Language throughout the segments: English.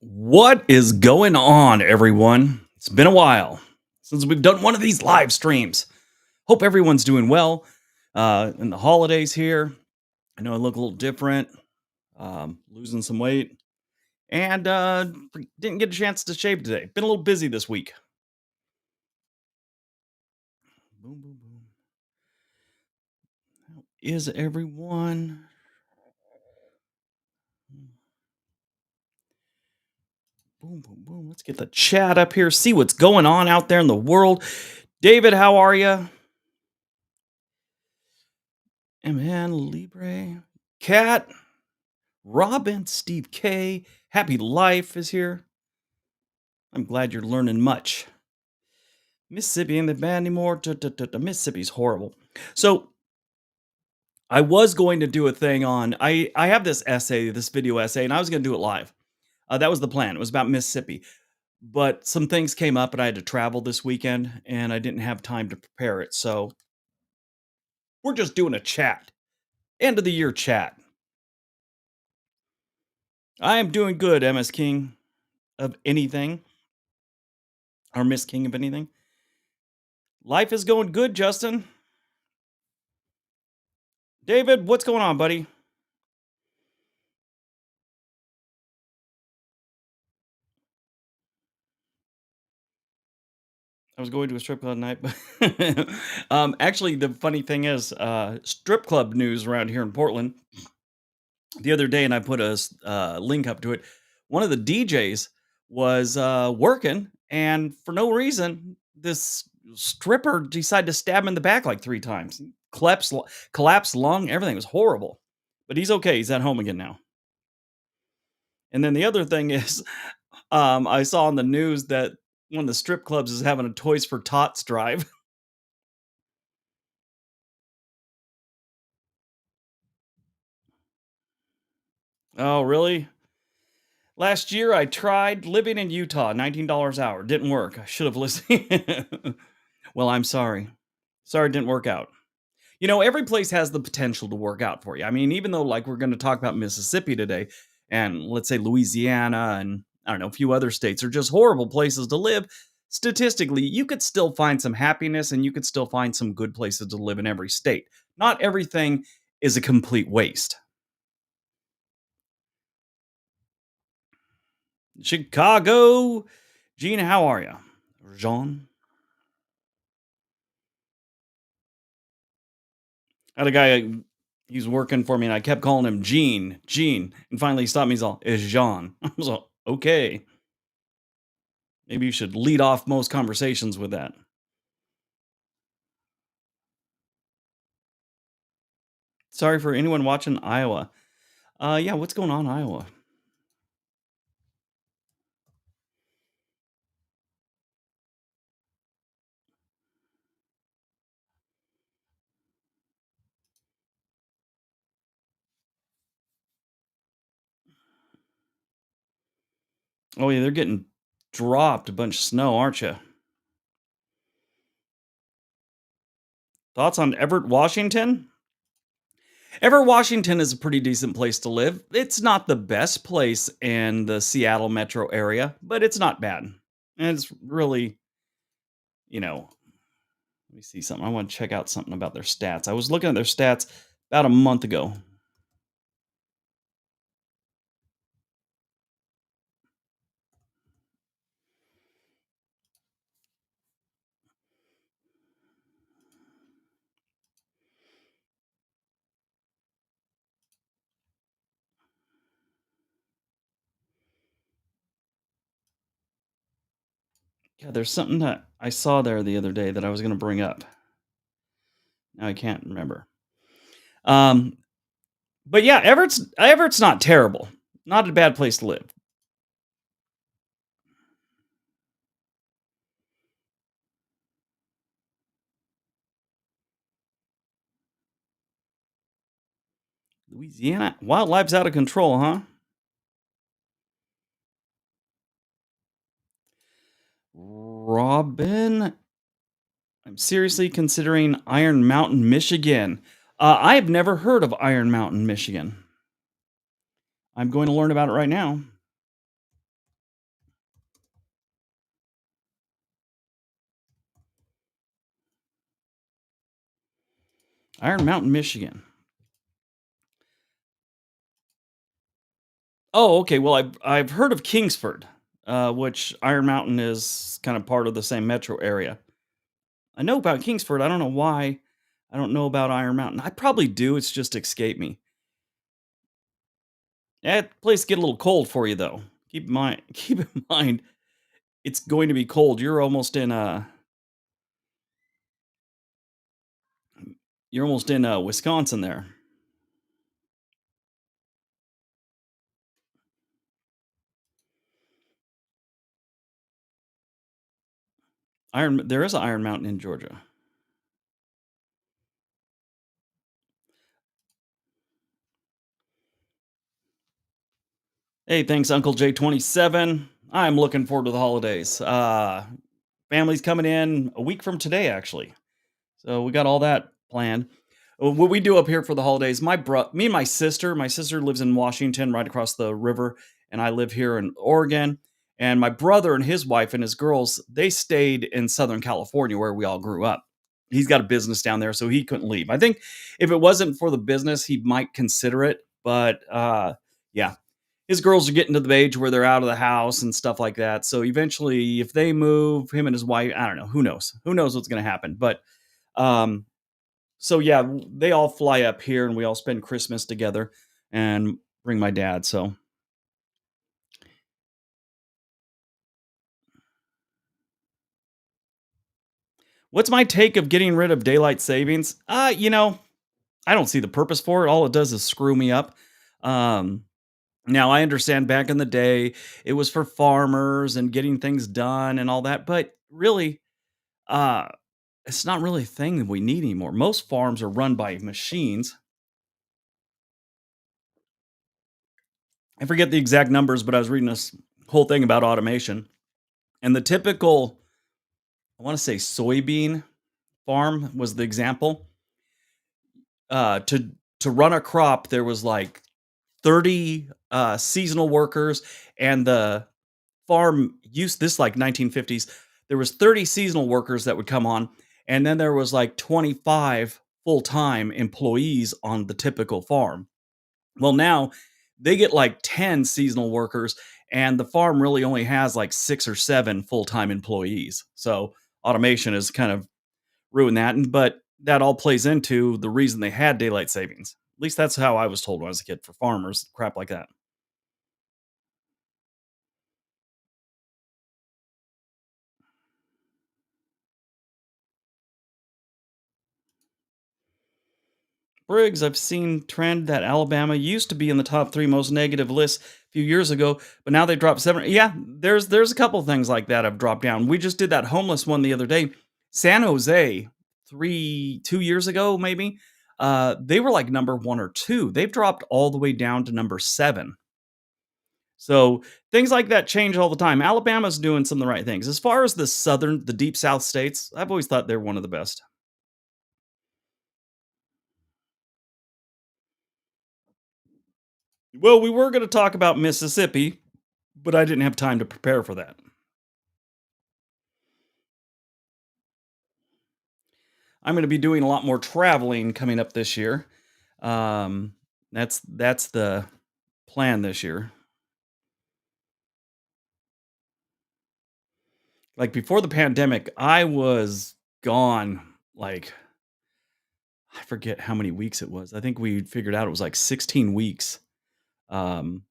What is going on, everyone? It's been a while since we've done one of these live streams. Hope everyone's doing well. In the holidays here, I know I look a little different, losing some weight, and didn't get a chance to shave today. Been a little busy this week. Boom, boom, boom. How is everyone? Boom, boom, boom. Let's get the chat up here, see what's going on out there in the world. David, how are you? Man, Libre, Cat, Robin, Steve K, Happy Life is here. I'm glad you're learning much. Mississippi ain't that bad anymore. Mississippi's horrible. So I was going to do a thing on. I have this essay, this video essay, and I was going to do it live. That was the plan. It was about Mississippi, but some things came up, and I had to travel this weekend, and I didn't have time to prepare it. So we're just doing a chat, end of the year chat. I am doing good, MS King of anything, or Miss King of anything. Life is going good, Justin. David, what's going on, buddy? I was going to a strip club tonight, but actually, the funny thing is, strip club news around here in Portland the other day, and I put a link up to it. One of the DJs was working, and for no reason, this stripper decided to stab him in the back like 3 times. Collapsed lung, everything was horrible. But he's okay. He's at home again now. And then the other thing is, I saw on the news that one of the strip clubs is having a Toys for Tots drive. Oh, really? Last year I tried living in Utah, $19 an hour. Didn't work. I should have listened. Well, I'm sorry. Sorry it didn't work out. You know, every place has the potential to work out for you. I mean, even though like we're going to talk about Mississippi today and let's say Louisiana and I don't know, a few other states are just horrible places to live, statistically, you could still find some happiness and you could still find some good places to live in every state. Not everything is a complete waste. Chicago. Gina, how are you? Jean? I had a guy, he's working for me, and I kept calling him Gene, Gene. And finally he stopped me. He's all, it's Jean. I was all, okay. Maybe you should lead off most conversations with that. Sorry for anyone watching Iowa. Yeah, what's going on in Iowa? Oh, yeah, they're getting dropped a bunch of snow, aren't you? Thoughts on Everett, Washington? Everett, Washington is a pretty decent place to live. It's not the best place in the Seattle metro area, but it's not bad. And it's really, you know, let me see something. I want to check out something about their stats. I was looking at their stats about a month ago. Yeah, there's something that I saw there the other day that I was going to bring up. Now I can't remember. Um, but yeah, Everett's not terrible. Not a bad place to live. Louisiana, wildlife's out of control, huh? Robin, I'm seriously considering Iron Mountain, Michigan. I have never heard of Iron Mountain, Michigan. I'm going to learn about it right now. Iron Mountain, Michigan. Oh, okay. Well, I've heard of Kingsford, which Iron Mountain is kind of part of the same metro area. I know about Kingsford. I don't know why. I don't know about Iron Mountain. I probably do. It's just escaped me. That place get a little cold for you though. Keep in mind. Keep in mind, it's going to be cold. You're almost in Wisconsin there. There is an Iron Mountain in Georgia. Hey, thanks, Uncle J27. I'm looking forward to the holidays. Family's coming in a week from today, actually. So we got all that planned. What we do up here for the holidays, me and my sister lives in Washington, right across the river, and I live here in Oregon. And my brother and his wife and his girls, they stayed in Southern California where we all grew up. He's got a business down there, so he couldn't leave. I think if it wasn't for the business, he might consider it. But yeah, his girls are getting to the age where they're out of the house and stuff like that. So eventually, if they move, him and his wife, I don't know, who knows? Who knows what's going to happen? But um, so yeah, they all fly up here and we all spend Christmas together and bring my dad. So what's my take of getting rid of daylight savings? I don't see the purpose for it. All it does is screw me up. Um, Now I understand back in the day it was for farmers and getting things done and all that, but really, uh, it's not really a thing that we need anymore. Most farms are run by machines. I forget the exact numbers, but I was reading this whole thing about automation. And the typical, I want to say soybean farm was the example. To run a crop, there was like 30 seasonal workers, and the farm used this like 1950s. There was 30 seasonal workers that would come on, and then there was like 25 full-time employees on the typical farm. Well, now they get like 10 seasonal workers, and the farm really only has like 6 or 7 full-time employees. So automation has kind of ruined that. But that all plays into the reason they had daylight savings. At least that's how I was told when I was a kid for farmers, crap like that. Briggs, I've seen trend that Alabama used to be in the top 3 most negative lists a few years ago, but now they dropped 7. Yeah, there's a couple things like that have dropped down. We just did that homeless one the other day. San Jose, 2 years ago maybe, they were like number 1 or 2. They've dropped all the way down to number 7. So, things like that change all the time. Alabama's doing some of the right things. As far as the deep South states, I've always thought they're one of the best. Well, we were gonna talk about Mississippi, but I didn't have time to prepare for that. I'm gonna be doing a lot more traveling coming up this year. Um, that's the plan this year. Like, before the pandemic, I was gone, like, I forget how many weeks it was. I think we figured out it was, like, 16 weeks, um,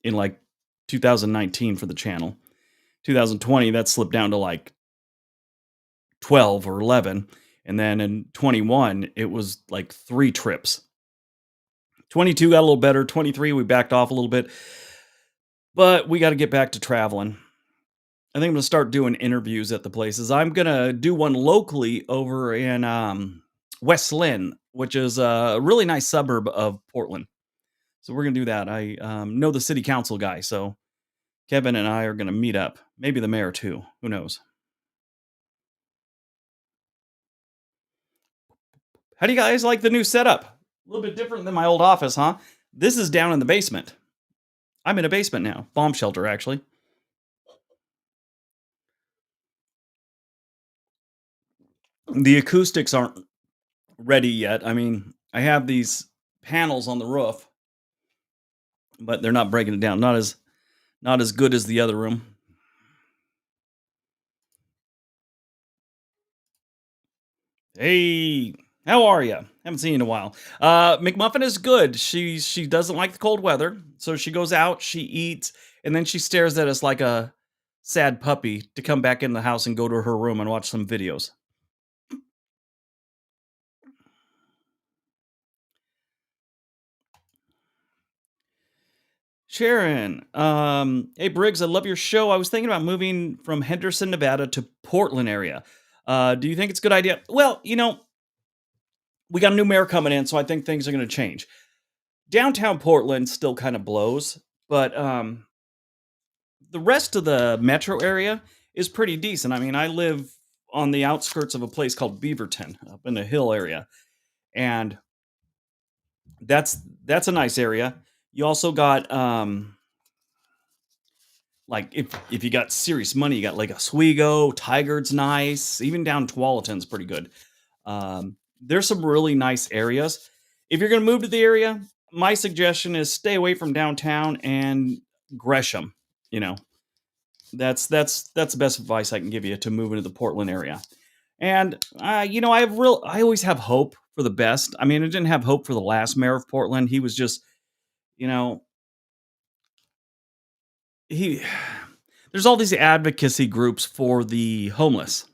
in, like, 2019 for the channel. 2020, that slipped down to, like, 12 or 11, and then in 21, it was, like, 3 trips. 22 got a little better. 23, we backed off a little bit, but we got to get back to traveling. I think I'm gonna start doing interviews at the places. I'm gonna do one locally over in West Lynn, which is a really nice suburb of Portland. So we're gonna do that. I know the city council guy, so Kevin and I are gonna meet up. Maybe the mayor too. Who knows? How do you guys like the new setup? A little bit different than my old office, huh? This is down in the basement. I'm in a basement now, bomb shelter actually. The acoustics aren't ready yet. I mean, I have these panels on the roof, but they're not breaking it down. Not as good as the other room. Hey, how are you? Haven't seen you in a while. McMuffin is good. She doesn't like the cold weather, so she goes out, she eats, and then she stares at us like a sad puppy to come back in the house and go to her room and watch some videos. Sharon, hey Briggs, I love your show. I was thinking about moving from Henderson, Nevada to Portland area. Do you think it's a good idea? Well, we got a new mayor coming in, so I think things are going to change. Downtown Portland still kind of blows, but the rest of the metro area is pretty decent. I mean, I live on the outskirts of a place called Beaverton up in the hill area, and that's that's a nice area. You also got like if you got serious money, you got like Oswego, Tigard's nice, even down Tualatin's pretty good. There's some really nice areas. If you're going to move to the area, my suggestion is stay away from downtown and Gresham. You know, that's the best advice I can give you to move into the Portland area. And I always have hope for the best. I mean, I didn't have hope for the last mayor of Portland. He was just, you know, he there's all these advocacy groups for the homeless,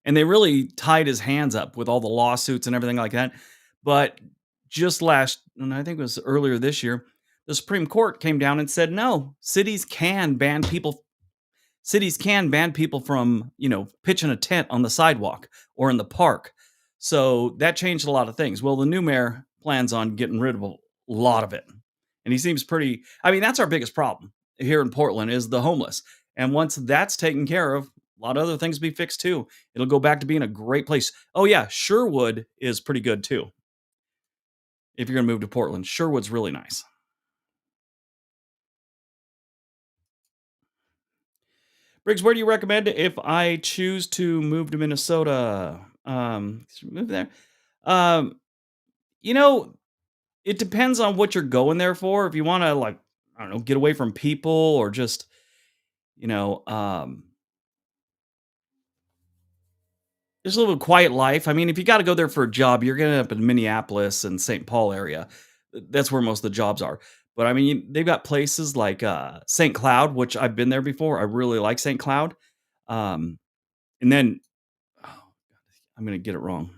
and they really tied his hands up with all the lawsuits and everything like that. But just last, and I think it was earlier this year, the Supreme Court came down and said no, cities can ban people from, pitching a tent on the sidewalk or in the park. So that changed a lot of things. Well, the new mayor plans on getting rid of a lot of it. And he seems pretty, I mean, that's our biggest problem here in Portland is the homeless. And once that's taken care of, a lot of other things will be fixed too. It'll go back to being a great place. Oh yeah, Sherwood is pretty good too. If you're going to move to Portland, Sherwood's really nice. Briggs, where do you recommend it if I choose to move to Minnesota? Move there. Um, you know, it depends on what you're going there for. If you want to, like, I don't know, get away from people or just, you know, um, just a little quiet life. I mean, if you got to go there for a job, you're going to end up in Minneapolis and St. Paul area. That's where most of the jobs are. But I mean, they've got places like St. Cloud, which I've been there before. I really like St. Cloud. Um, and then, oh, I'm going to get it wrong.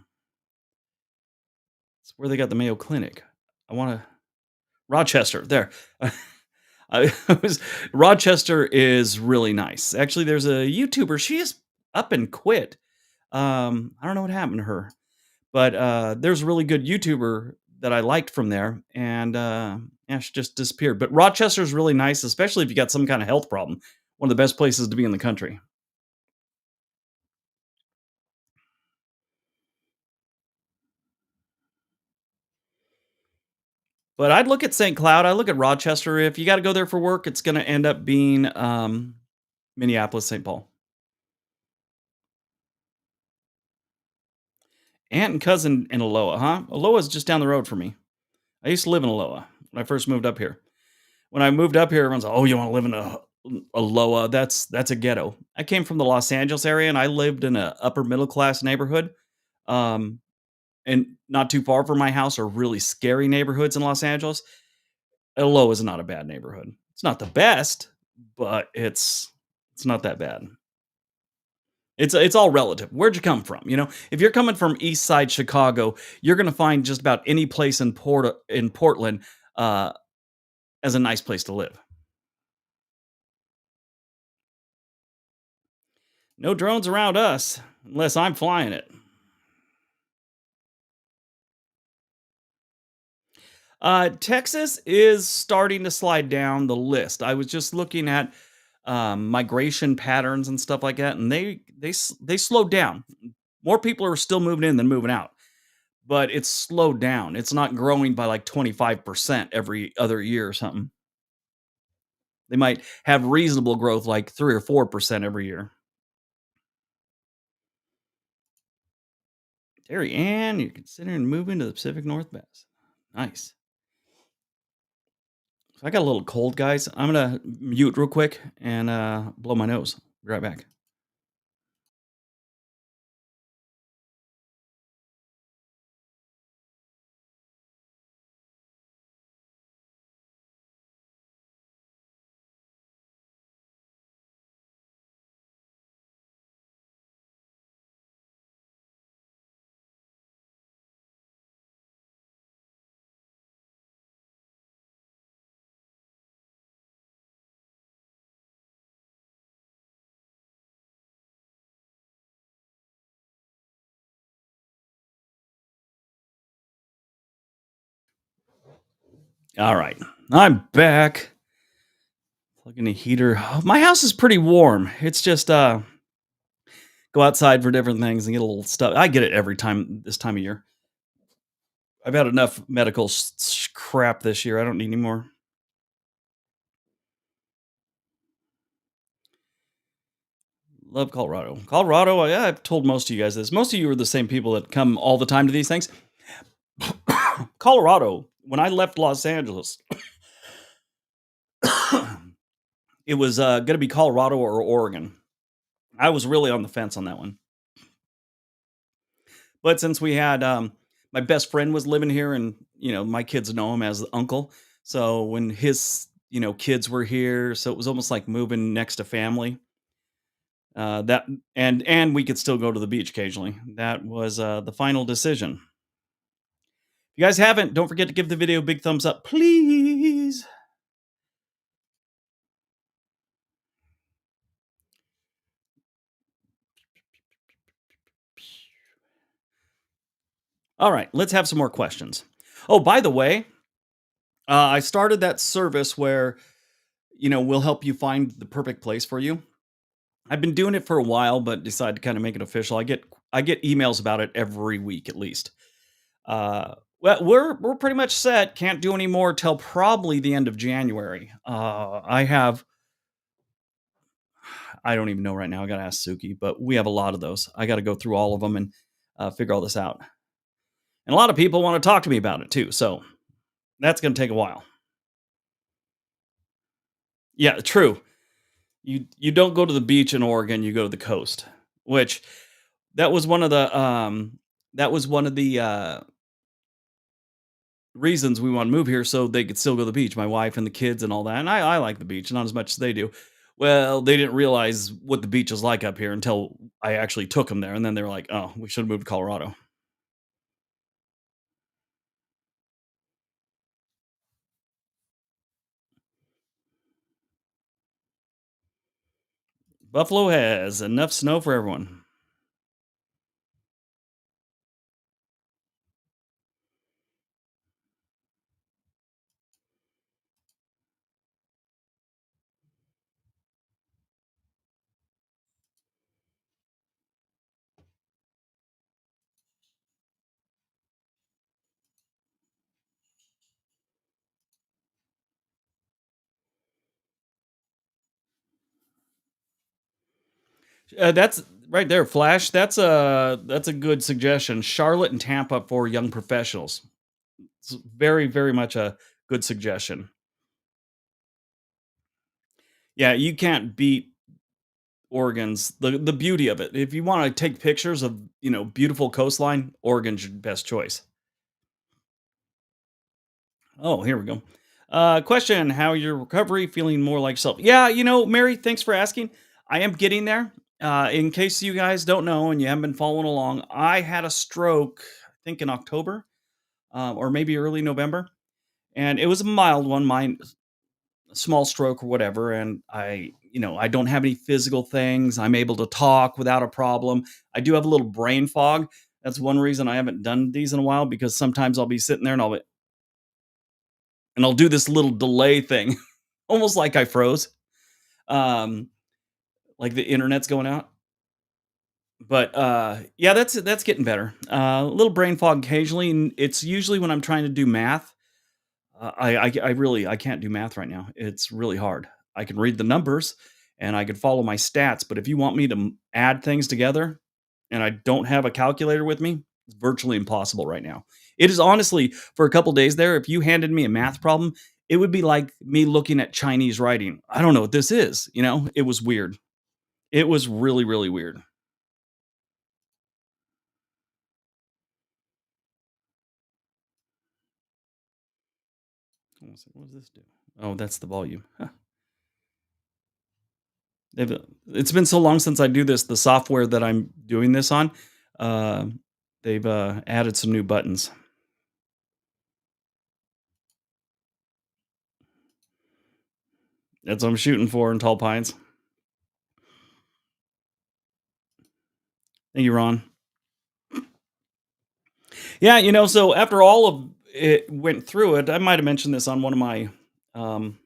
It's where they got the Mayo Clinic. I want to Rochester. There. I was Rochester is really nice. Actually, there's a YouTuber. She is up and quit. I don't know what happened to her, but there's a really good YouTuber that I liked from there, and yeah, she just disappeared. But Rochester is really nice, especially if you got some kind of health problem. One of the best places to be in the country. But I'd look at St. Cloud. I look at Rochester. If you got to go there for work, it's going to end up being Minneapolis, St. Paul. Aunt and cousin in Aloha, huh? Aloha's just down the road for me. I used to live in Aloha when I first moved up here. When I moved up here, everyone's like, "Oh, you want to live in Aloha? That's a ghetto." I came from the Los Angeles area, and I lived in a upper middle class neighborhood, um, and not too far from my house are really scary neighborhoods in Los Angeles. Aloha is not a bad neighborhood. It's not the best, but it's not that bad. It's all relative. Where'd you come from? If you're coming from East Side Chicago, you're gonna find just about any place in Portland uh, as a nice place to live. No drones around us unless I'm flying it. Texas is starting to slide down the list. I was just looking at migration patterns and stuff like that, and they slowed down. More people are still moving in than moving out, but it's slowed down. It's not growing by like 25% every other year or something. They might have reasonable growth like 3 or 4% every year. Terry Ann, you're considering moving to the Pacific Northwest. Nice. So I got a little cold, guys. I'm gonna mute real quick and blow my nose. Be right back. All right, I'm back. Plugging the heater. My house is pretty warm. It's just go outside for different things and get a little stuff. I get it every time this time of year. I've had enough medical crap this year. I don't need any more. Love Colorado. Colorado, yeah, I've told most of you guys this. Most of you are the same people that come all the time to these things. Colorado, when I left Los Angeles, it was going to be Colorado or Oregon. I was really on the fence on that one. But since we had my best friend was living here and, my kids know him as uncle. So when his, kids were here, so it was almost like moving next to family. That and we could still go to the beach occasionally. That was the final decision. If you guys haven't, don't forget to give the video a big thumbs up, please. All right, let's have some more questions. Oh, by the way, I started that service where we'll help you find the perfect place for you. I've been doing it for a while, but decided to kind of make it official. I get emails about it every week at least. Well, we're pretty much set. Can't do any more till probably the end of January. I don't even know right now. I got to ask Suki, but we have a lot of those. I got to go through all of them and figure all this out. And a lot of people want to talk to me about it too. So that's going to take a while. Yeah, true. You don't go to the beach in Oregon. You go to the coast, which that was one of the reasons we want to move here so they could still go to the beach. My wife and the kids and all that. And I like the beach, not as much as they do. Well, they didn't realize what the beach is like up here until I actually took them there, and then they were like, "Oh, we should have moved to Colorado." Buffalo has enough snow for everyone. That's right there, Flash. That's a good suggestion. Charlotte and Tampa for young professionals. It's very, very much a good suggestion. Yeah, you can't beat Oregon's the beauty of it. If you want to take pictures of beautiful coastline, Oregon's your best choice. Oh, here we go. Question: How your recovery? Feeling more like yourself? Yeah, Mary. Thanks for asking. I am getting there. In case you guys don't know and you haven't been following along, I had a stroke. I think in October, or maybe early November, and it was a mild one. Mine, a small stroke or whatever. And I don't have any physical things. I'm able to talk without a problem. I do have a little brain fog. That's one reason I haven't done these in a while because sometimes I'll be sitting there and I'll do this little delay thing, almost like I froze, um, like the internet's going out. But yeah, that's getting better. A little brain fog occasionally, and it's usually when I'm trying to do math. I really I can't do math right now. It's really hard. I can read the numbers and I can follow my stats, but if you want me to add things together and I don't have a calculator with me, It's virtually impossible right now. It is honestly, for a couple days there, if you handed me a math problem, it would be like me looking at Chinese writing. I don't know what this is. It was weird. It was really, really weird. What does this do? Oh, that's the volume. Huh. It's been so long since I do this. The software that I'm doing this on, uh, they've added some new buttons. That's what I'm shooting for in Tall Pines. Thank you, Ron. Yeah, so after all of it went through it, I might have mentioned this on one of my um,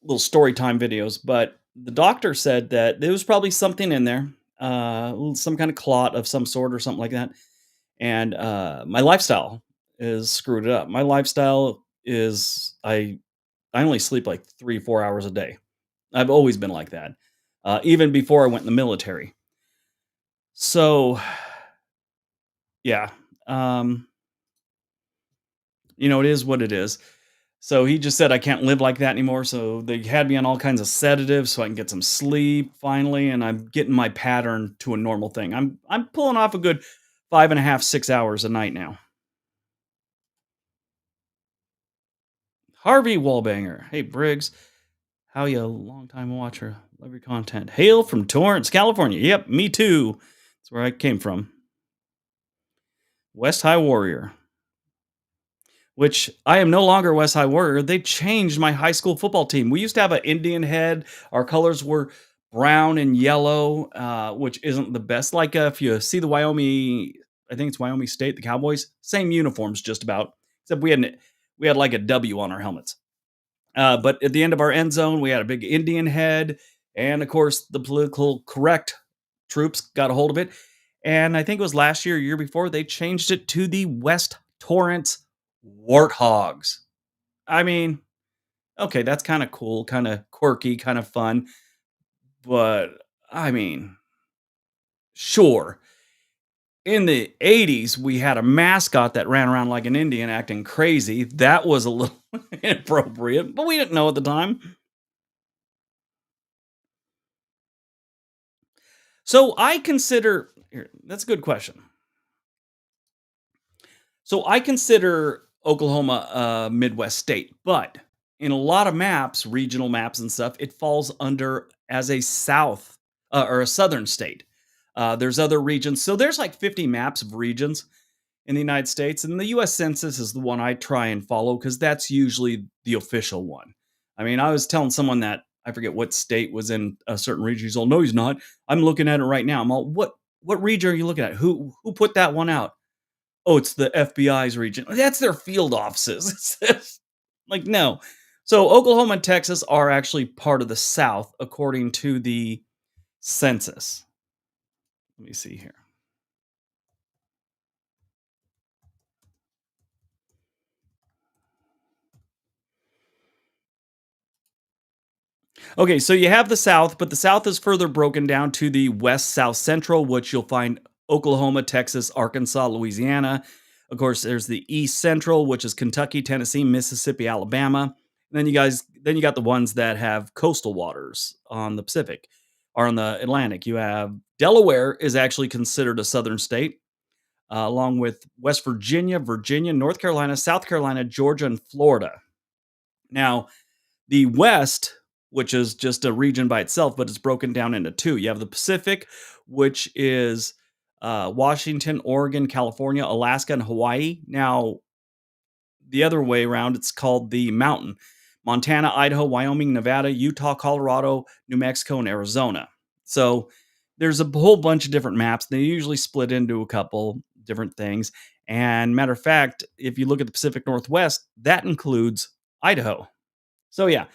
little story time videos, but the doctor said that there was probably something in there, some kind of clot of some sort or something like that. And my lifestyle is screwed it up. My lifestyle is I only sleep like 3 4 hours a day. I've always been like that, even before I went in the military. So yeah, um, it is what it is. So he just said I can't live like that anymore. So they had me on all kinds of sedatives so I can get some sleep finally, and I'm getting my pattern to a normal thing. I'm pulling off a good 5.5 6 hours a night now. Harvey Wallbanger, hey Briggs, how you? Long time watcher, love your content. Hail from Torrance, California. Yep, me too. That's where I came from. West High Warrior. Which I am no longer West High Warrior. They changed my high school football team. We used to have an Indian head. Our colors were brown and yellow, which isn't the best. Like if you see the Wyoming, I think it's Wyoming State, the Cowboys, same uniforms just about, except we had like a W on our helmets. But at the end of our end zone, we had a big Indian head, and of course the political correct troops got a hold of it. And I think it was last year, year before, they changed it to the West Torrance Warthogs. I mean, okay, that's kind of cool, kind of quirky, kind of fun, but I mean, sure. In the 80s, we had a mascot that ran around like an Indian acting crazy. That was a little inappropriate, but we didn't know at the time. So I consider here, that's a good question. So I consider Oklahoma a Midwest state, but in a lot of maps, regional maps and stuff, it falls under as a South or a Southern state. There's other regions. So there's like 50 maps of regions in the United States, and the US Census is the one I try and follow because that's usually the official one. I mean, I was telling someone that I forget what state was in a certain region. He's all, no, he's not. I'm looking at it right now. I'm all, what region are you looking at? Who put that one out? Oh, it's the FBI's region. That's their field offices. Like, no. So Oklahoma and Texas are actually part of the South according to the census. Let me see here. Okay, so you have the South, but the South is further broken down to the West, South, Central, which you'll find Oklahoma, Texas, Arkansas, Louisiana. Of course, there's the East Central, which is Kentucky, Tennessee, Mississippi, Alabama. And then you got the ones that have coastal waters on the Pacific or on the Atlantic. You have Delaware is actually considered a southern state, along with West Virginia, Virginia, North Carolina, South Carolina, Georgia, and Florida. Now, the West, which is just a region by itself, but it's broken down into two. You have the Pacific, which is Washington, Oregon, California, Alaska, and Hawaii. Now, the other way around, it's called the Mountain: Montana, Idaho, Wyoming, Nevada, Utah, Colorado, New Mexico, and Arizona. So there's a whole bunch of different maps. They usually split into a couple different things. And matter of fact, if you look at the Pacific Northwest, that includes Idaho. So yeah,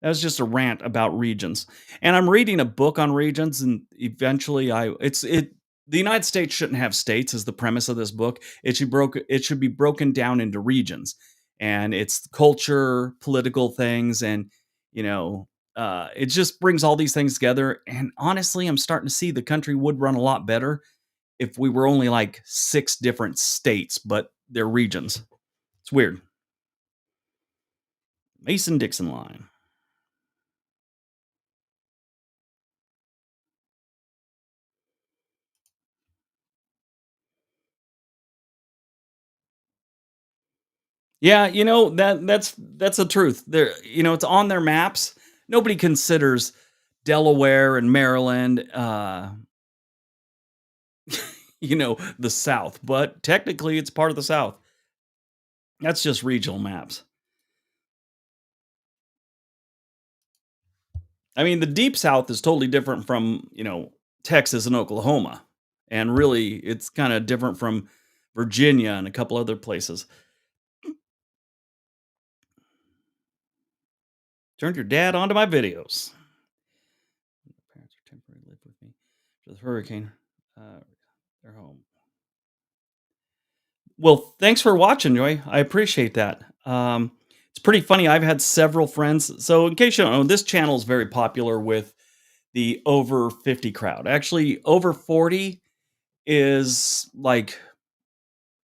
that was just a rant about regions. And I'm reading a book on regions, and eventually the United States shouldn't have states is the premise of this book. It should be broken down into regions. And it's culture, political things, and you know, it just brings all these things together. And honestly, I'm starting to see the country would run a lot better if we were only like 6 different states, but they're regions. It's weird. Mason-Dixon line. Yeah, that's the truth. It's on their maps. Nobody considers Delaware and Maryland, the South, but technically it's part of the South. That's just regional maps. I mean, the deep South is totally different from, Texas and Oklahoma. And really, it's kind of different from Virginia and a couple other places. Turned your dad onto my videos. Parents are temporarily live with me for the hurricane. Uh, they're home. Well, thanks for watching, Joy. I appreciate that. It's pretty funny. I've had several friends. So, in case you don't know, this channel is very popular with the over 50 crowd. Actually, over 40 is like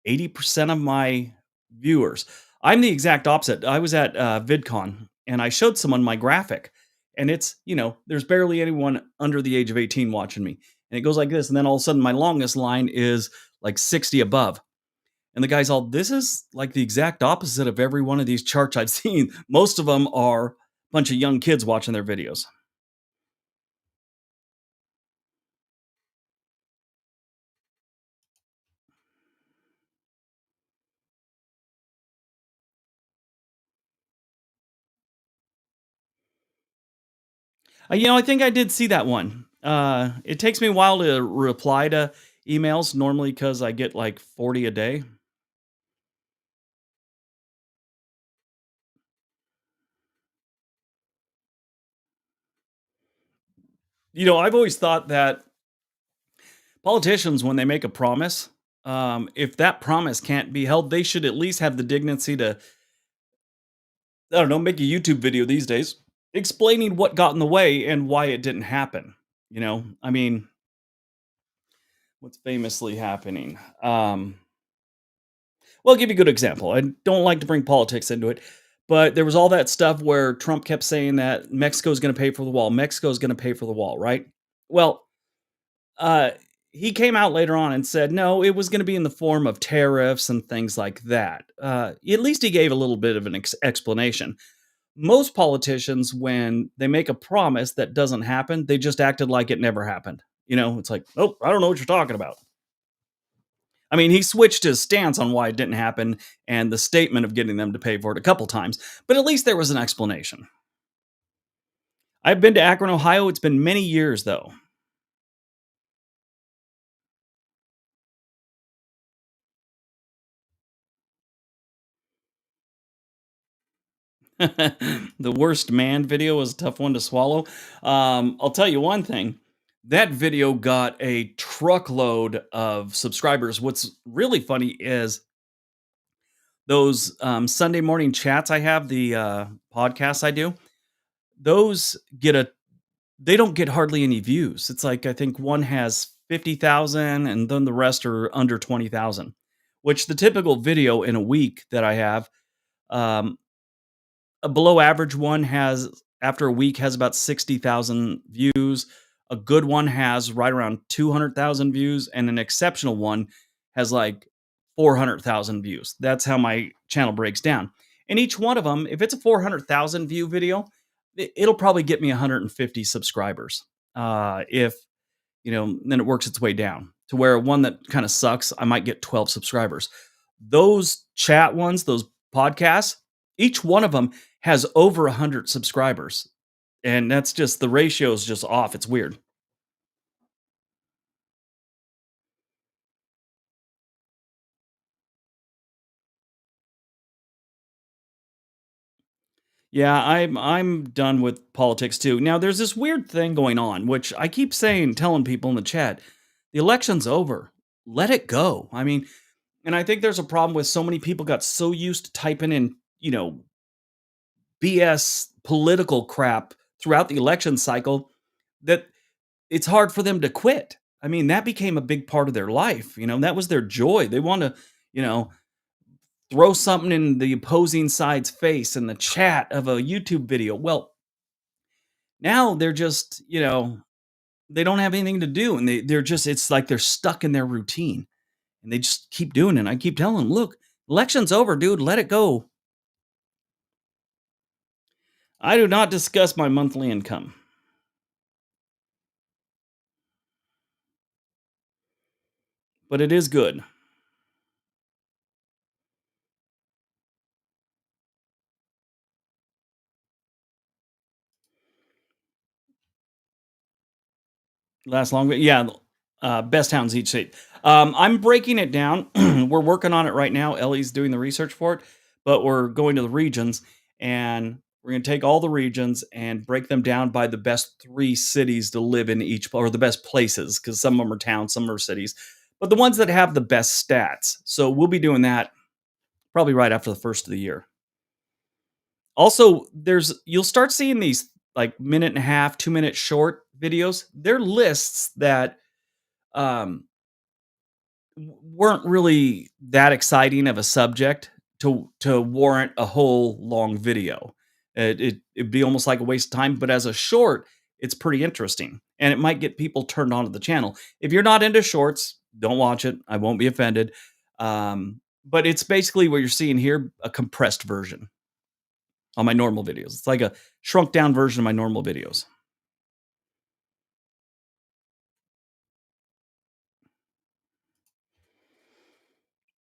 80% of my viewers. I'm the exact opposite. I was at VidCon and I showed someone my graphic, and there's barely anyone under the age of 18 watching me. And it goes like this. And then all of a sudden, my longest line is like 60 above. And the guy's all, this is like the exact opposite of every one of these charts I've seen. Most of them are a bunch of young kids watching their videos. I think I did see that one. It takes me a while to reply to emails normally because I get like 40 a day. I've always thought that politicians, when they make a promise, if that promise can't be held, they should at least have the dignity to, I don't know, make a YouTube video these days explaining what got in the way and why it didn't happen. I mean, what's famously happening? Well, I'll give you a good example. I don't like to bring politics into it, but there was all that stuff where Trump kept saying that Mexico's going to pay for the wall. Mexico's going to pay for the wall, right? Well, uh, he came out later on and said, no, it was going to be in the form of tariffs and things like that. At least he gave a little bit of an explanation. Most politicians, when they make a promise that doesn't happen, they just acted like it never happened. It's like, oh, I don't know what you're talking about. I mean, he switched his stance on why it didn't happen and the statement of getting them to pay for it a couple times, but at least there was an explanation. I've been to Akron, Ohio. It's been many years, though. The worst man video was a tough one to swallow. I'll tell you one thing. That video got a truckload of subscribers. What's really funny is those Sunday morning chats I have, the podcasts I do, those they don't get hardly any views. It's like I think one has 50,000 and then the rest are under 20,000, which the typical video in a week that I have, um, a below average one has after a week has about 60,000 views. A good one has right around 200,000 views, and an exceptional one has like 400,000 views. That's how my channel breaks down. And each one of them, if it's a 400,000 view video, it'll probably get me 150 subscribers. If then it works its way down to where one that kind of sucks, I might get 12 subscribers. Those chat ones, those podcasts, each one of them has over 100 subscribers. And that's just the ratio is just off. It's weird. Yeah, I'm done with politics too. Now there's this weird thing going on, which I keep saying, telling people in the chat, the election's over. Let it go. I mean, and I think there's a problem with so many people got so used to typing in, BS political crap throughout the election cycle that it's hard for them to quit. I mean, that became a big part of their life, that was their joy. They wanna, you know, throw something in the opposing side's face in the chat of a YouTube video. Well, now they're just, they don't have anything to do, and they're just it's like they're stuck in their routine, and they just keep doing it. I keep telling them, "Look, election's over, dude, let it go." I do not discuss my monthly income, but it is good. Last long, yeah, best towns each state. I'm breaking it down. We're working on it right now. Ellie's doing the research for it, but we're going to the regions, and we're going to take all the regions and break them down by the best 3 cities to live in each, or the best places, because some of them are towns, some are cities, but the ones that have the best stats. So we'll be doing that probably right after the first of the year. Also, you'll start seeing these like minute and a half, 2 minute short videos. They're lists that um, weren't really that exciting of a subject to warrant a whole long video. It'd be almost like a waste of time, but as a short, it's pretty interesting, and it might get people turned onto the channel. If you're not into shorts, don't watch it. I won't be offended. But it's basically what you're seeing here, a compressed version on my normal videos. It's like a shrunk down version of my normal videos.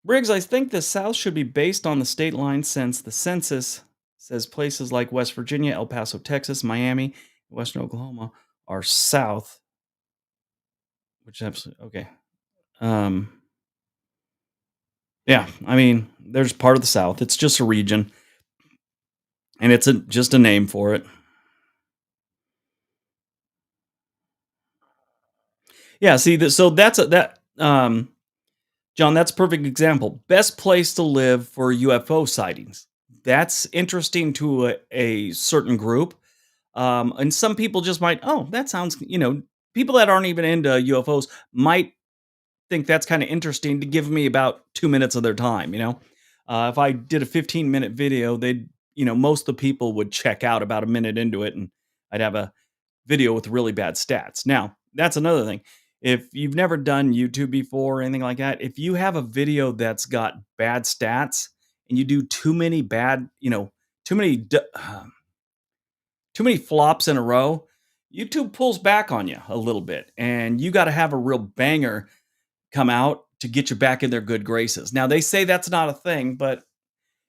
Briggs, I think the South should be based on the state line since the census says places like West Virginia, El Paso, Texas, Miami, Western Oklahoma are South, which absolutely okay. Um, yeah, I mean, there's part of the South. It's just a region, and it's just a name for it. Yeah, see, so that's John. That's a perfect example. Best place to live for UFO sightings. That's interesting to a certain group. And some people just might, oh, that sounds, people that aren't even into UFOs might think that's kind of interesting to give me about 2 minutes of their time. If I did a 15-minute video, most of the people would check out about a minute into it, and I'd have a video with really bad stats. Now, that's another thing. If you've never done YouTube before or anything like that, if you have a video that's got bad stats and you do too many bad, too many too many flops in a row, YouTube pulls back on you a little bit, and you got to have a real banger come out to get you back in their good graces. Now they say that's not a thing, but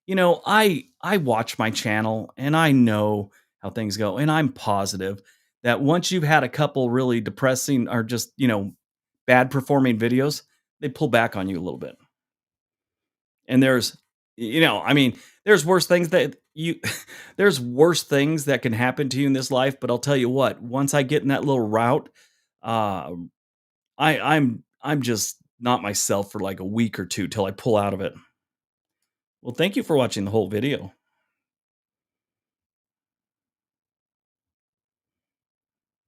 I watch my channel and I know how things go, and I'm positive that once you've had a couple really depressing or just bad performing videos, they pull back on you a little bit. And I mean, there's worse things that you there's worse things that can happen to you in this life, but I'll tell you what, once I get in that little route, uh, I'm just not myself for like a week or two till I pull out of it. Well, thank you for watching the whole video.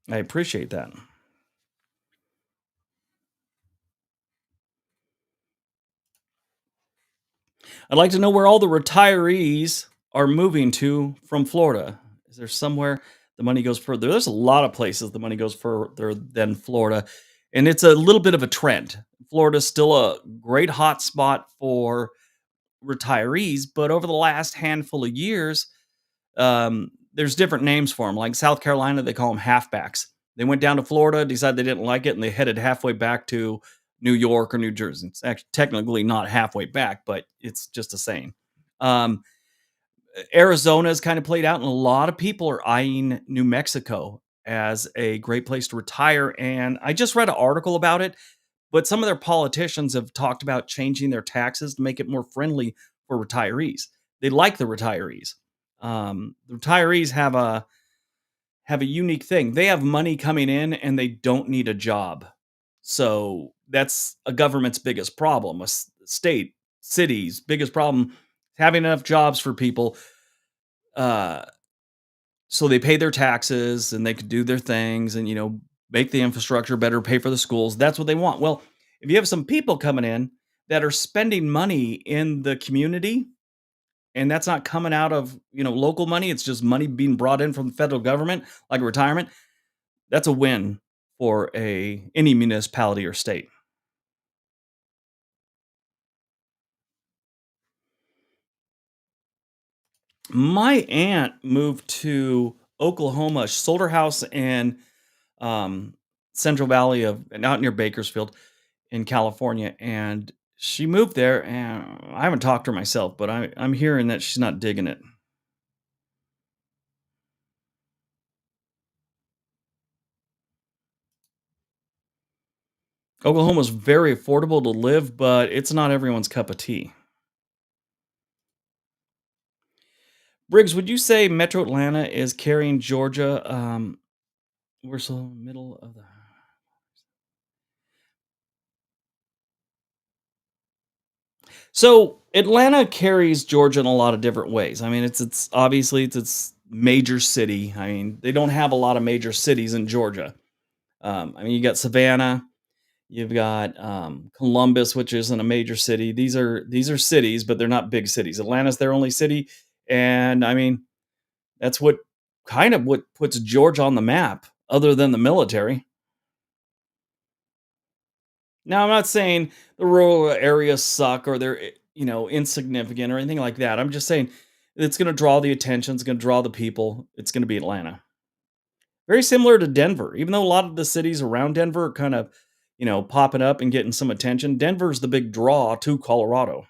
I appreciate that. I'd like to know where all the retirees are moving to from Florida. Is there somewhere the money goes further? There's a lot of places the money goes further than Florida, and it's a little bit of a trend. Florida's still a great hot spot for retirees, but over the last handful of years, there's different names for them. Like South Carolina, they call them halfbacks. They went down to Florida, decided they didn't like it, and they headed halfway back to New York or New Jersey. It's actually technically not halfway back, but it's just a saying. Um, Arizona is kind of played out, and a lot of people are eyeing New Mexico as a great place to retire. And I just read an article about it, but some of their politicians have talked about changing their taxes to make it more friendly for retirees. They like the retirees. The retirees have a unique thing. They have money coming in and they don't need a job. So that's a government's biggest problem. State, cities, biggest problem, having enough jobs for people. Uh, so they pay their taxes and they could do their things and make the infrastructure better, pay for the schools. That's what they want. Well, if you have some people coming in that are spending money in the community, and that's not coming out of local money, it's just money being brought in from the federal government, like retirement. That's a win for a any municipality or state. My aunt moved to Oklahoma, sold her house in um, Central Valley of and out near Bakersfield in California, and she moved there. And I haven't talked to her myself, but I'm hearing that she's not digging it. Oklahoma's very affordable to live, but it's not everyone's cup of tea. Briggs, would you say Metro Atlanta is carrying Georgia? We're so middle of the. So Atlanta carries Georgia in a lot of different ways. I mean, it's obviously it's major city. I mean, they don't have a lot of major cities in Georgia. I mean, you got Savannah, you've got Columbus, which isn't a major city. These are cities, but they're not big cities. Atlanta's their only city, and I mean, that's what kind of what puts Georgia on the map, other than the military. Now, I'm not saying the rural areas suck or they're insignificant or anything like that. I'm just saying it's going to draw the attention. It's going to draw the people. It's going to be Atlanta. Very similar to Denver, even though a lot of the cities around Denver are kind of popping up and getting some attention. Denver's the big draw to Colorado.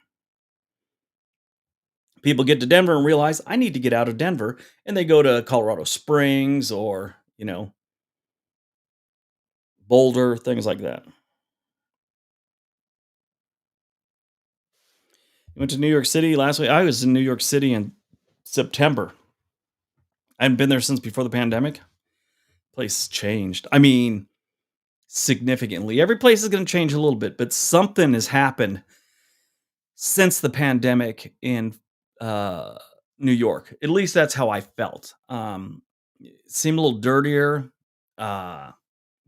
People get to Denver and realize I need to get out of Denver, and they go to Colorado Springs or Boulder, things like that. Went to New York City last week. I was in New York City in September. I hadn't been there since before the pandemic. Place changed. I mean, significantly. Every place is going to change a little bit, but something has happened since the pandemic in uh, New York. At least that's how I felt. It seemed a little dirtier. Uh,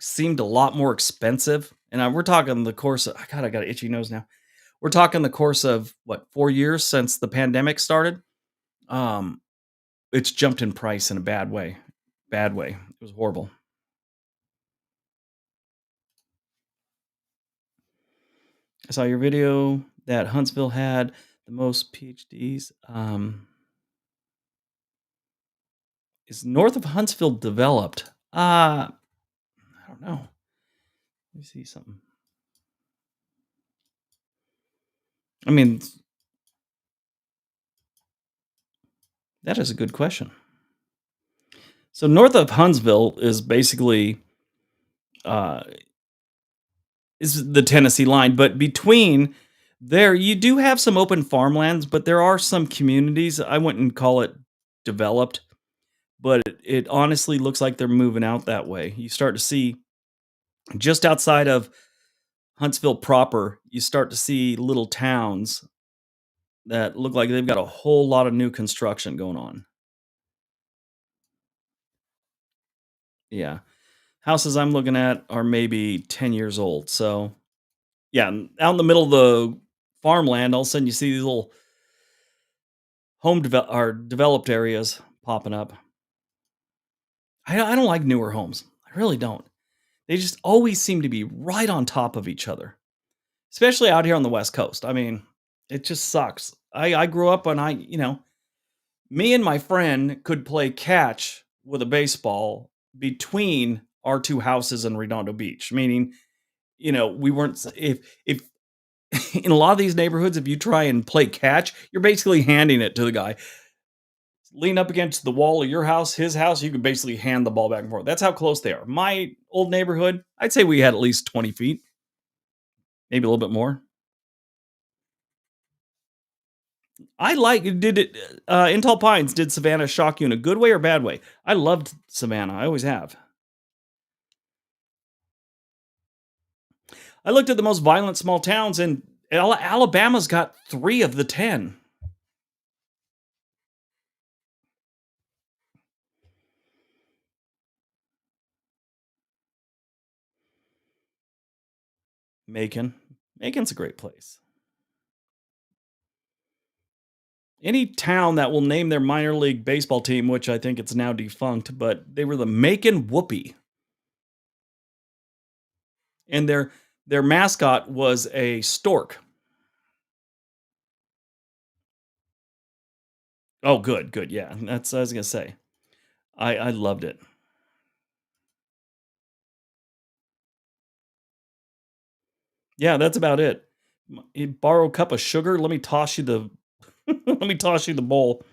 Seemed a lot more expensive. And we're talking the course of, God, I got an itchy nose now. We're talking the course of what, 4 years since the pandemic started. Um, it's jumped in price in a bad way. Bad way. It was horrible. I saw your video that Huntsville had the most PhDs. Is north of Huntsville developed? I don't know. Let me see something. I mean, that is a good question. So north of Huntsville is basically uh, is the Tennessee line, but between there you do have some open farmlands, but there are some communities. I wouldn't call it developed, but it honestly looks like they're moving out that way. You start to see just outside of Huntsville proper, you start to see little towns that look like they've got a whole lot of new construction going on. Yeah. Houses I'm looking at are maybe 10 years old. So, yeah, out in the middle of the farmland, all of a sudden you see these little or developed areas popping up. I don't like newer homes. I really don't. They just always seem to be right on top of each other, especially out here on the West Coast. I mean, it just sucks. I grew up and me and my friend could play catch with a baseball between our two houses in Redondo Beach, meaning, we weren't, if in a lot of these neighborhoods, if you try and play catch, you're basically handing it to the guy. Lean up against the wall of your house, his house, you can basically hand the ball back and forth. That's how close they are. My old neighborhood, I'd say we had at least 20 feet, maybe a little bit more. Did it, in Tall Pines, did Savannah shock you in a good way or bad way? I loved Savannah. I always have. I looked at the most violent small towns, and Alabama's got 3 of the 10. Macon. Macon's a great place. Any town that will name their minor league baseball team, which I think it's now defunct, but they were the Macon Whoopee, and their mascot was a stork. Oh, good, good, yeah. That's what I was gonna say. I loved it. Yeah, that's about it. You borrow a cup of sugar. Let me toss you the let me toss you the bowl.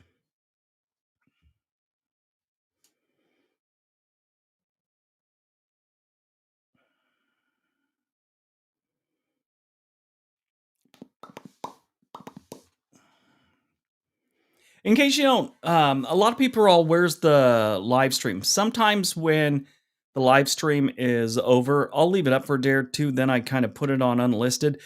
In case you don't, a lot of people are all, "Where's the live stream?" Sometimes when the live stream is over, I'll leave it up for a day or two, then I kinda put it on unlisted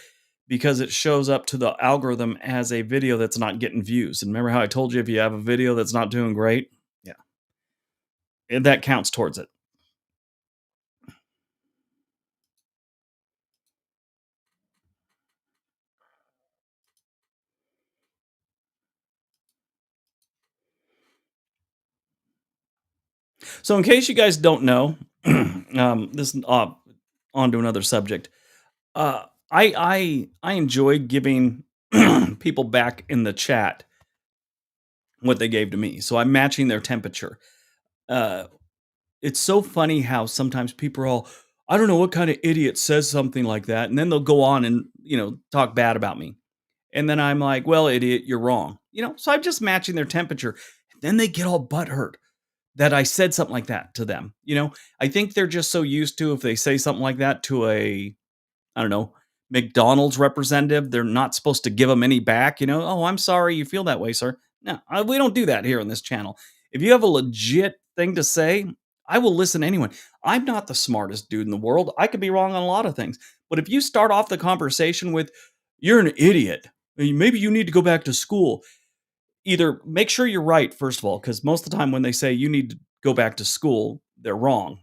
because it shows up to the algorithm as a video that's not getting views, and remember how I told you if you have a video that's not doing great? Yeah, and that counts towards it. So in case you guys don't know, this is, on to another subject. I enjoy giving people back in the chat what they gave to me, so I'm matching their temperature. Uh, it's so funny how sometimes people are all, "I don't know what kind of idiot says something like that," and then they'll go on and, talk bad about me. And then I'm like, "Well, idiot, you're wrong." So I'm just matching their temperature. Then they get all butthurt that I said something like that to them. I think they're just so used to, if they say something like that to a, I don't know, McDonald's representative, they're not supposed to give them any back. "Oh, I'm sorry you feel that way, sir." No, we don't do that here on this channel. If you have a legit thing to say, I will listen to anyone. I'm not the smartest dude in the world. I could be wrong on a lot of things. But if you start off the conversation with, "You're an idiot. Maybe you need to go back to school." Either make sure you're right, first of all, because most of the time when they say you need to go back to school, they're wrong.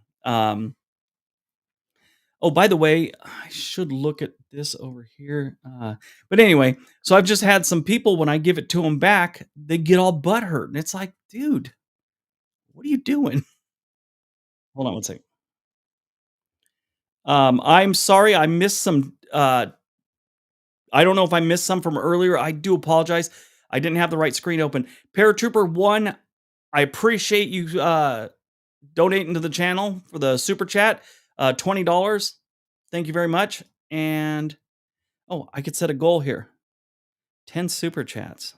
Oh, by the way, I should look at this over here. But anyway, so I've just had some people, when I give it to them back, they get all butthurt. And it's like, dude, what are you doing? Hold on one second. I'm sorry, I missed some. I don't know if I missed some from earlier. I do apologize. I didn't have the right screen open. Paratrooper one, I appreciate you donating to the channel for the super chat. $20. Thank you very much. And oh, I could set a goal here. 10 super chats.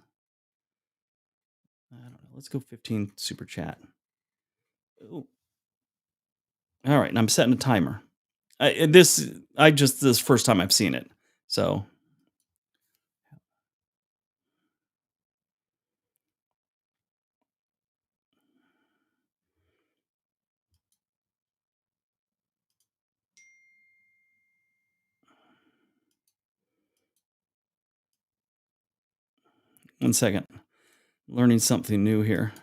I don't know. Let's go 15 super chat. Ooh. All right, and I'm setting a timer. This first time I've seen it. So, 1 second. Learning something new here.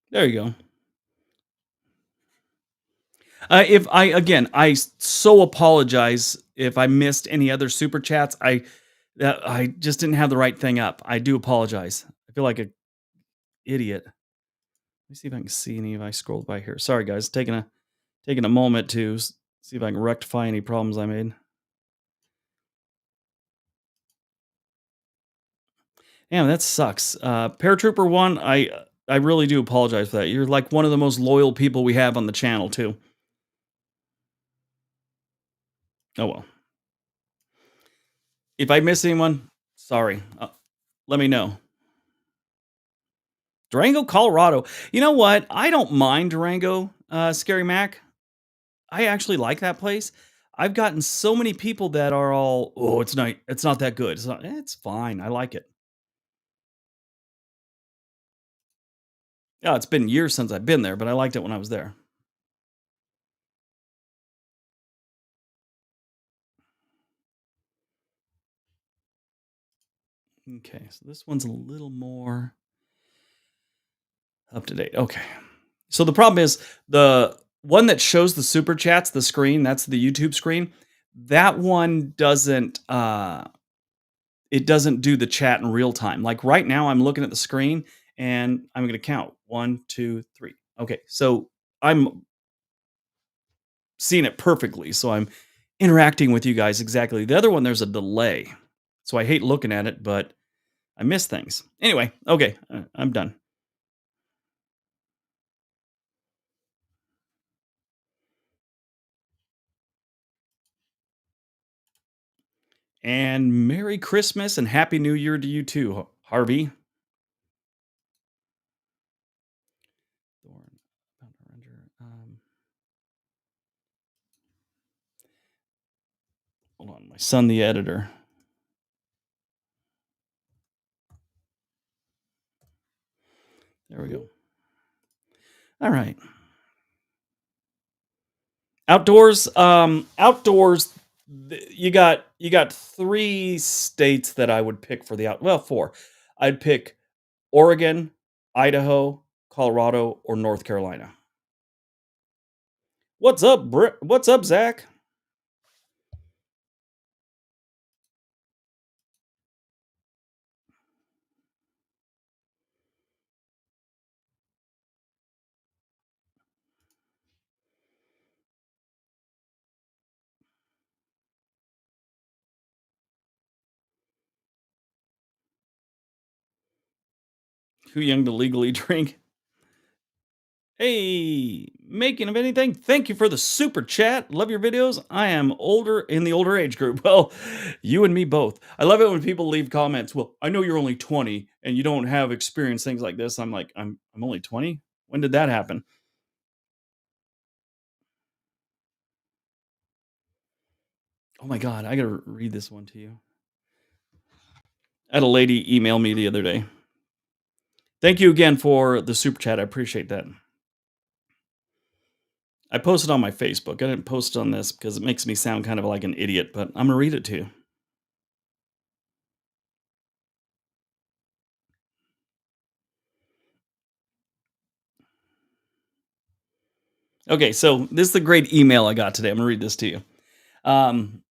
There you go. If I again, so apologize if I missed any other super chats. I just didn't have the right thing up. I do apologize. I feel like an idiot. Let me see if I can see any if I scrolled by here. Sorry, guys. Taking a moment to see if I can rectify any problems I made. Damn, that sucks. Paratrooper one, I really do apologize for that. You're like one of the most loyal people we have on the channel too. Oh well. If I miss anyone, sorry. Let me know. Durango, Colorado. You know what? I don't mind Durango, Scary Mac. I actually like that place. I've gotten so many people that are all, "Oh, it's not that good." It's fine. I like it. Yeah, it's been years since I've been there, but I liked it when I was there. Okay, so this one's a little more up to date. Okay. So the problem is the one that shows the super chats, the screen, that's the YouTube screen. That one doesn't do the chat in real time. Like right now I'm looking at the screen and I'm going to count 1, 2, 3. Okay. So I'm seeing it perfectly. So I'm interacting with you guys exactly. The other one there's a delay. So I hate looking at it, but I miss things. Anyway, okay, I'm done. And Merry Christmas and Happy New Year to you too, Harvey. Thorn, hold on, my son, the editor. There we go. All right. Outdoors. You got three states that I would pick for the out. Well, four. I'd pick Oregon, Idaho, Colorado, or North Carolina. What's up, What's up, Zach? Too young to legally drink. Hey, making of anything? Thank you for the super chat. Love your videos. I am older in the older age group. Well, you and me both. I love it when people leave comments. Well, I know you're only 20 and you don't have experience things like this. I'm like, I'm only 20. When did that happen? Oh my god, I gotta read this one to you. I had a lady email me the other day. Thank you again for the super chat. I appreciate that. I posted on my Facebook. I didn't post on this because it makes me sound kind of like an idiot, but I'm gonna read it to you. Okay, so this is the great email I got today. I'm gonna read this to you. Um,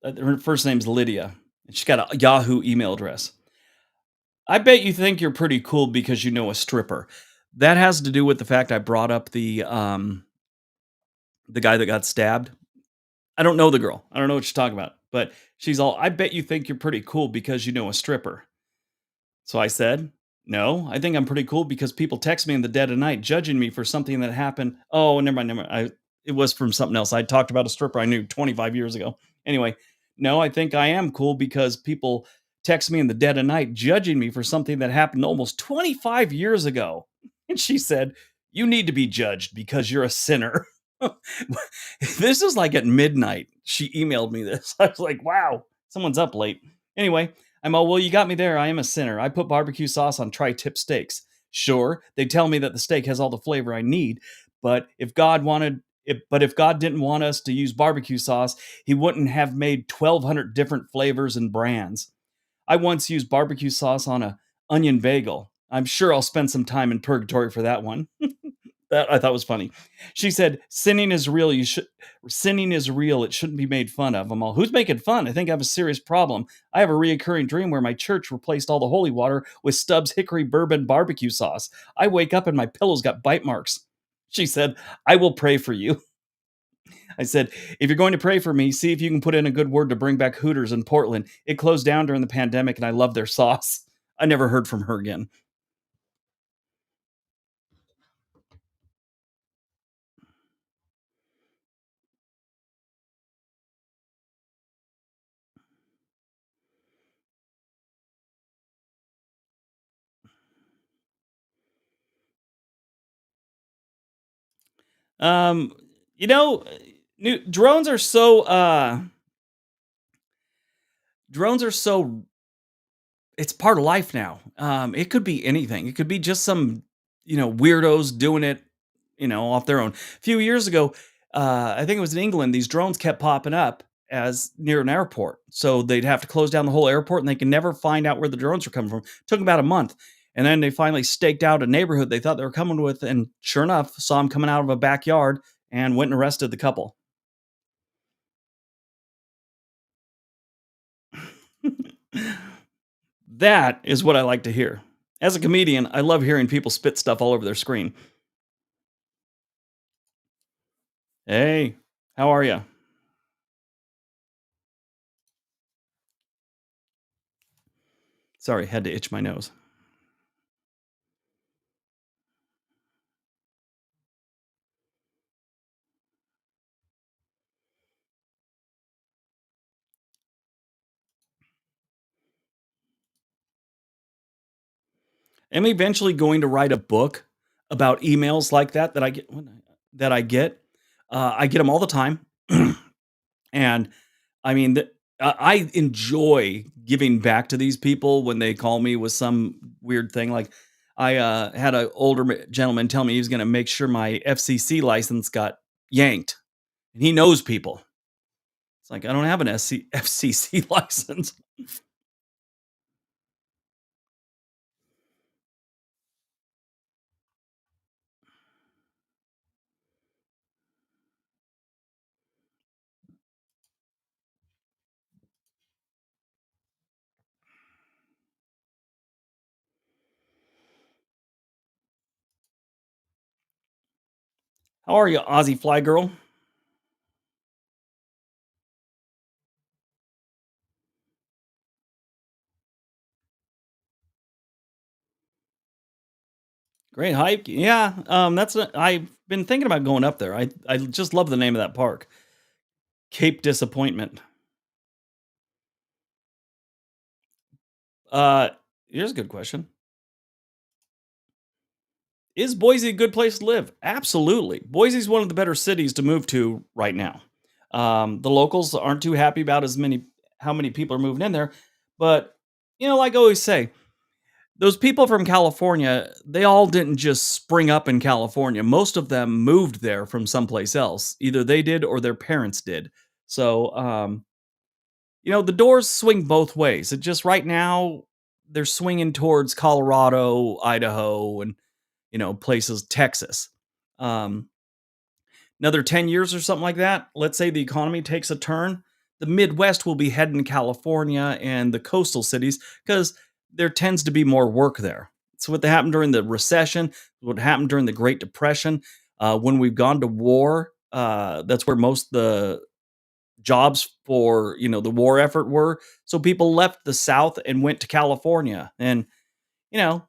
her first name's Lydia. And she's got a Yahoo email address. I bet you think you're pretty cool because you know a stripper. That has to do with the fact I brought up the guy that got stabbed. I don't know the girl. I don't know what she's talking about. But she's all, I bet you think you're pretty cool because you know a stripper. So I said, "No, I think I'm pretty cool because people text me in the dead of night judging me for something that happened." Oh, never mind, never mind. It was from something else. I talked about a stripper I knew 25 years ago. Anyway, no, I think I am cool because people text me in the dead of night judging me for something that happened almost 25 years ago. And she said, "You need to be judged because you're a sinner." This is like at midnight. She emailed me this. I was like, wow, someone's up late. Anyway, I'm all, well, you got me there. I am a sinner. I put barbecue sauce on tri tip steaks. Sure, they tell me that the steak has all the flavor I need, but if God didn't want us to use barbecue sauce, he wouldn't have made 1,200 different flavors and brands. I once used barbecue sauce on a onion bagel. I'm sure I'll spend some time in purgatory for that one. That I thought was funny. She said, "Sinning is real. Sinning is real. It shouldn't be made fun of." I'm all, who's making fun? I think I have a serious problem. I have a reoccurring dream where my church replaced all the holy water with Stubbs hickory bourbon barbecue sauce. I wake up and my pillow's got bite marks. She said, "I will pray for you." I said, "If you're going to pray for me, see if you can put in a good word to bring back Hooters in Portland. It closed down during the pandemic and I love their sauce." I never heard from her again. Um, you know, New drones are so drones are so it's part of life now. It could be anything. It could be just some, weirdos doing it, off their own. A few years ago, I think it was in England, these drones kept popping up as near an airport. So they'd have to close down the whole airport and they could never find out where the drones were coming from. Took about a month. And then they finally staked out a neighborhood they thought they were coming with. And sure enough, saw them coming out of a backyard and went and arrested the couple. That is what I like to hear. As a comedian, I love hearing people spit stuff all over their screen. Hey, how are you? Sorry, had to itch my nose. I'm eventually going to write a book about emails like that I get that I get. I get them all the time, and I mean, I enjoy giving back to these people when they call me with some weird thing. Like I had an older gentleman tell me he was going to make sure my FCC license got yanked, and he knows people. It's like I don't have an FCC license. How are you, Aussie Fly Girl? Great hike. Yeah, I've been thinking about going up there. I just love the name of that park, Cape Disappointment. Uh, Here's a good question: is Boise a good place to live? Absolutely. Boise's one of the better cities to move to right now. The locals aren't too happy about as many how many people are moving in there, but like I always say, those people from California, they all didn't just spring up in California. Most of them moved there from someplace else. Either they did or their parents did. So, the doors swing both ways. It just right now they're swinging towards Colorado, Idaho, and places Texas. Um, Another 10 years or something like that. Let's say the economy takes a turn. The Midwest will be heading California and the coastal cities because there tends to be more work there. So what happened during the recession, what happened during the Great Depression, when we've gone to war, that's where most the jobs for the war effort were. So people left the South and went to California, and you know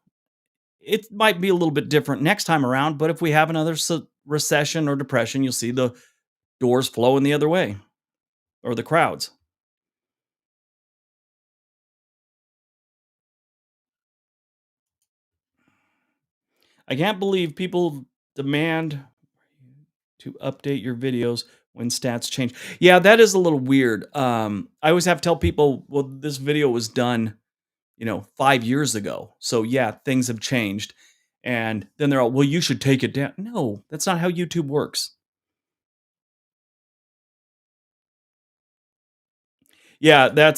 it might be a little bit different next time around. But if we have another recession or depression, you'll see the doors flowing the other way, or the crowds. I can't believe people demand to update your videos when stats change. Yeah, that is a little weird. I always have to tell people, well, this video was done 5 years ago. So yeah, things have changed. And then they're all, well, you should take it down. No, that's not how YouTube works. Yeah,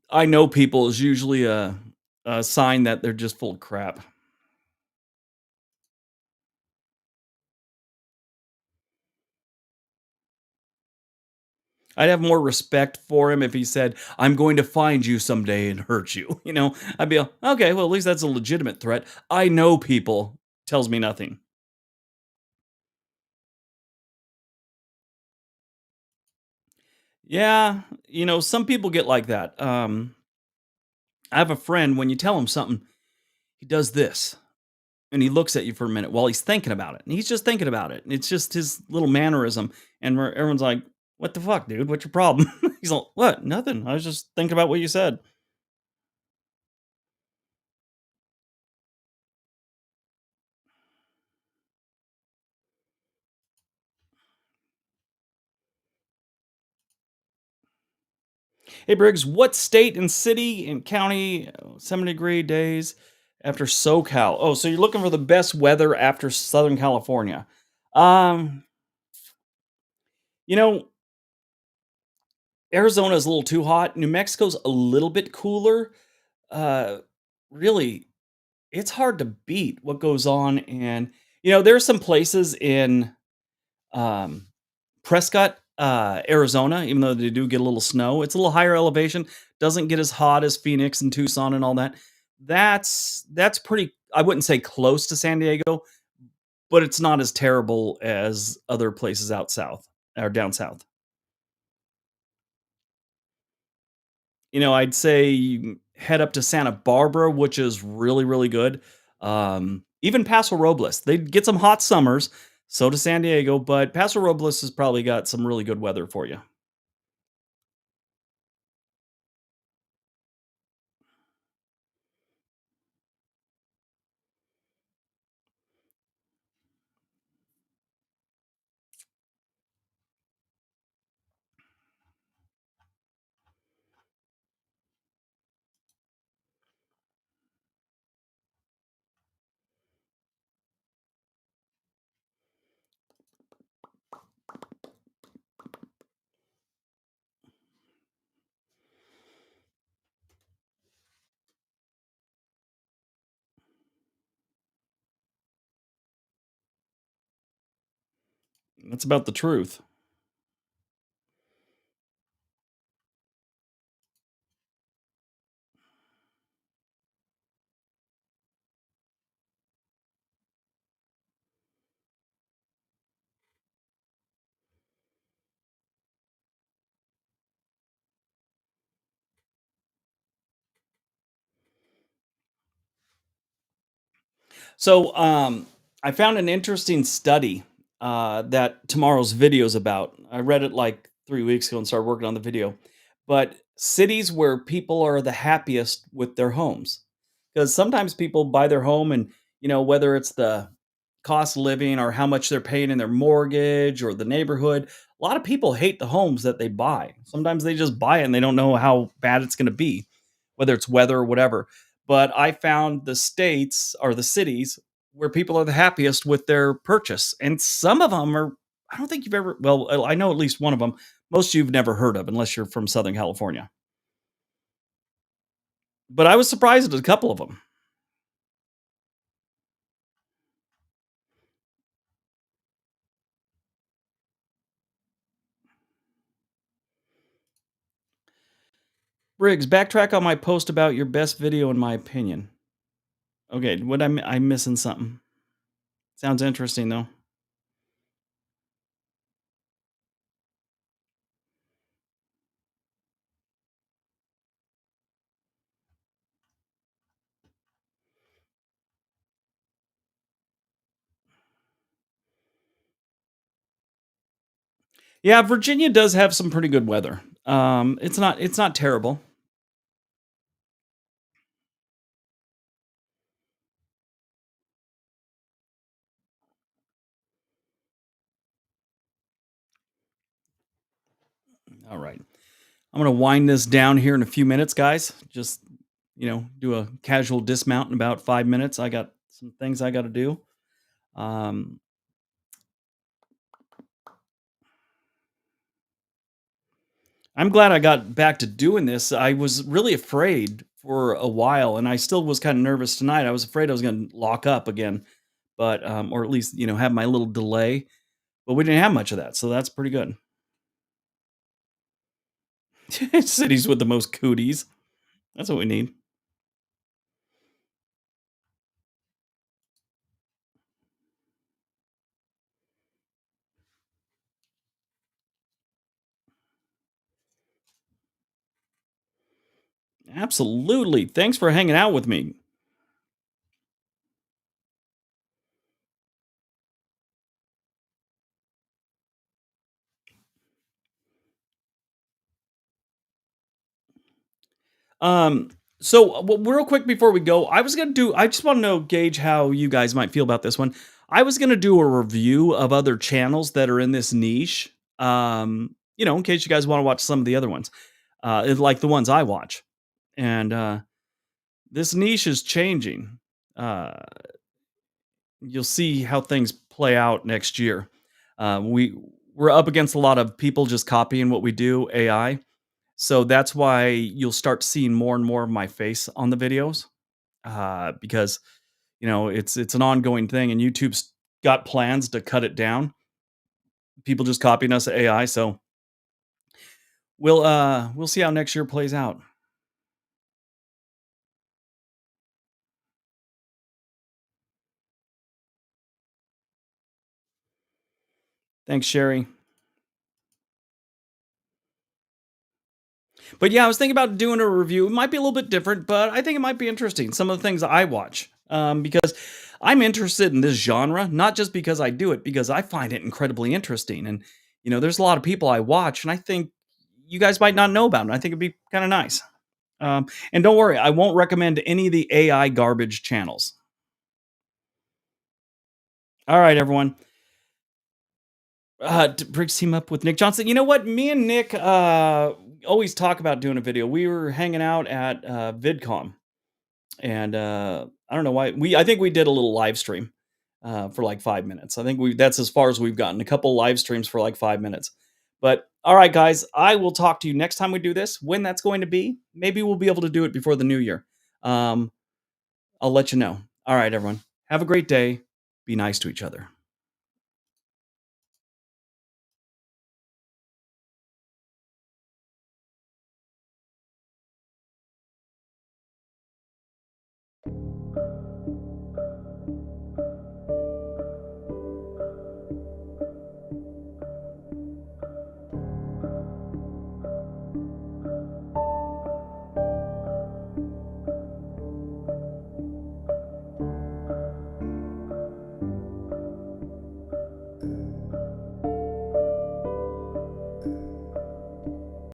I know people is usually a sign that they're just full of crap. I'd have more respect for him if he said, I'm going to find you someday and hurt you. I'd be like, okay, well, at least that's a legitimate threat. I know people tells me nothing. Yeah, some people get like that. I have a friend, when you tell him something, he does this and he looks at you for a minute while he's thinking about it. And he's just thinking about it. And it's just his little mannerism. And everyone's like, what the fuck, dude? What's your problem? He's like, what? Nothing. I was just thinking about what you said. Hey Briggs, what state and city and county 70-degree days after SoCal? Oh, so you're looking for the best weather after Southern California. Um, you know, Arizona is a little too hot. New Mexico's a little bit cooler. Uh, really, it's hard to beat what goes on. And there's some places in um, Prescott, Arizona, even though they do get a little snow, it's a little higher elevation, doesn't get as hot as Phoenix and Tucson and all that. That's pretty, I wouldn't say close to San Diego, but it's not as terrible as other places out south or down south. I'd say you head up to Santa Barbara, which is really, really good. Even Paso Robles, they get some hot summers. So does San Diego, but Paso Robles has probably got some really good weather for you. That's about the truth. So, I found an interesting study that tomorrow's video is about. I read it like 3 weeks ago and started working on the video. But cities where people are the happiest with their homes, because sometimes people buy their home, and whether it's the cost of living or how much they're paying in their mortgage or the neighborhood, a lot of people hate the homes that they buy. Sometimes they just buy it and they don't know how bad it's going to be, whether it's weather or whatever. But I found the states or the cities where people are the happiest with their purchase. And some of them are, I don't think you've ever, well, I know at least one of them, most you've never heard of unless you're from Southern California. But I was surprised at a couple of them. Briggs, backtrack on my post about your best video in my opinion. Okay, what I'm missing something. Sounds interesting though. Yeah, Virginia does have some pretty good weather. It's not terrible. All right. I'm going to wind this down here in a few minutes, guys. Just, do a casual dismount in about 5 minutes. I got some things I got to do. Um, I'm glad I got back to doing this. I was really afraid for a while, and I still was kind of nervous tonight. I was afraid I was going to lock up again, but or at least have my little delay. But we didn't have much of that, so that's pretty good. Cities with the most cooties. That's what we need. Absolutely. Thanks for hanging out with me. Um, real quick before we go, I just want to know, gauge how you guys might feel about this one. I was gonna do a review of other channels that are in this niche. In case you guys want to watch some of the other ones. like the ones I watch. And this niche is changing. Uh, you'll see how things play out next year. We're up against a lot of people just copying what we do, AI. So that's why you'll start seeing more and more of my face on the videos, because it's an ongoing thing, and YouTube's got plans to cut it down. People just copying us AI, so we'll see how next year plays out. Thanks, Sherry. But yeah, I was thinking about doing a review. It might be a little bit different, but I think it might be interesting. Some of the things I watch, because I'm interested in this genre, not just because I do it, because I find it incredibly interesting. And there's a lot of people I watch, and I think you guys might not know about it. I think it'd be kind of nice. And don't worry, I won't recommend any of the AI garbage channels. All right, everyone. Briggs team up with Nick Johnson. You know what? Me and Nick always talk about doing a video. We were hanging out at VidCon, and I don't know why I think we did a little live stream for like 5 minutes. I think that's as far as we've gotten. A couple live streams for like 5 minutes. But all right, guys, I will talk to you next time we do this. When that's going to be, maybe we'll be able to do it before the new year. Um, I'll let you know. All right, everyone. Have a great day. Be nice to each other.